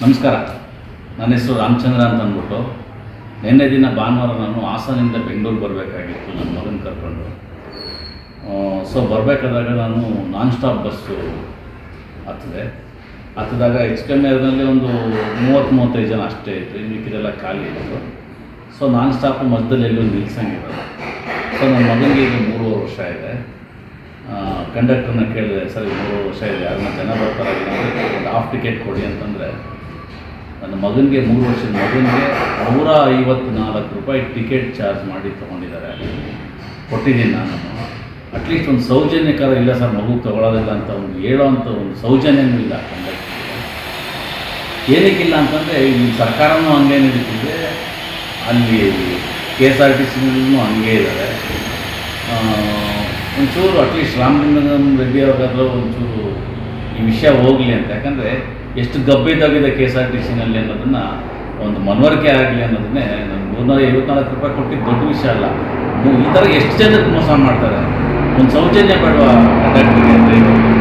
ನಮಸ್ಕಾರ. ನನ್ನ ಹೆಸರು ರಾಮಚಂದ್ರ ಅಂತ ಅಂದ್ಬಿಟ್ಟು ನಿನ್ನೆ ದಿನ ಭಾನುವಾರ ನಾನು ಹಾಸನಿಂದ ಬೆಂಗಳೂರು ಬರಬೇಕಾಗಿತ್ತು ನನ್ನ ಮಗನ ಕರ್ಕೊಂಡು. ಸೊ ಬರಬೇಕಾದಾಗ ನಾನು ನಾನ್ ಸ್ಟಾಪ್ ಬಸ್ಸು ಹತ್ತಿದಾಗ ಹೆಚ್ಚು ಕಮ್ಮಿ ಅದರಲ್ಲಿ ಒಂದು 30-35 ಜನ ಅಷ್ಟೇ ಇತ್ತು, ಮಿಕ್ಕಿದೆಲ್ಲ ಖಾಲಿ ಇತ್ತು. ಸೊ ನಾನ್ ಸ್ಟಾಪ್ ಮಧ್ಯದಲ್ಲಿ ಎಲ್ಲೂ ನಿಲ್ಸಂಗಿರೋದು. ಸೊ ನನ್ನ ಮಗನಿಗೆ ಈಗ 3.5 ವರ್ಷ ಇದೆ. ಕಂಡಕ್ಟರ್ನ ಕೇಳಿದೆ, ಸರ್ 3 ವರ್ಷ ಇದೆ, ಯಾರನ್ನ ಜನ ಬರ್ತಾರಾಗಿಲ್ಲ ಒಂದು ಹಾಫ್ ಟಿಕೆಟ್ ಕೊಡಿ ಅಂತಂದರೆ, ನನ್ನ ಮಗನಿಗೆ 3 ವರ್ಷದ ಮಗನಿಗೆ 154 ರೂಪಾಯಿ ಟಿಕೆಟ್ ಚಾರ್ಜ್ ಮಾಡಿ ತೊಗೊಂಡಿದ್ದಾರೆ. ಕೊಟ್ಟಿದ್ದೀನಿ ನಾನು. ಅಟ್ಲೀಸ್ಟ್ ಒಂದು ಸೌಜನ್ಯಕಾರ ಇಲ್ಲ ಸರ್ ಮಗು ತೊಗೊಳ್ಳೋದಿಲ್ಲ ಅಂತ ಒಂದು ಹೇಳೋವಂಥ ಒಂದು ಸೌಜನ್ಯವೂ ಇಲ್ಲ ಕಂಡಕ್ಟರ್ಗೆ. ಏನಕ್ಕಿಲ್ಲ ಅಂತಂದರೆ ಇಲ್ಲಿ ಸರ್ಕಾರನೂ ಹಂಗೆ ನಡೀತಿದೆ, ಅಲ್ಲಿ KSRTC ಹಂಗೆ ಇದ್ದಾರೆ. ಒಂಚೂರು ಅಟ್ಲೀಸ್ಟ್ ರಾಮಲಿಂಗಂ ರೆಡ್ಡಿ ಅವ್ರಿಗಾದ್ರೂ ಒಂಚೂರು ಈ ವಿಷಯ ಹೋಗಲಿ ಅಂತ. ಯಾಕಂದರೆ ಎಷ್ಟು ಗಬ್ಬಿದ್ದಾಗಿದೆ KSRTCನಲ್ಲಿ ಅನ್ನೋದನ್ನು ಒಂದು ಮನವರಿಕೆ ಆಗಲಿ ಅನ್ನೋದನ್ನೇ. ನಾನು 354 ರೂಪಾಯಿ ಕೊಟ್ಟಿದ್ದು ದೊಡ್ಡ ವಿಷಯ ಅಲ್ಲ. ಈ ಥರ ಎಷ್ಟು ಜನಕ್ಕೆ ಮೋಸ ಮಾಡ್ತಾರೆ. ಒಂದು ಸೌಜನ್ಯ ಬೇಡವಾ ಕಂಡಕ್ಟರ್ಗೆ, ಡ್ರೈವರ್ಗೆ?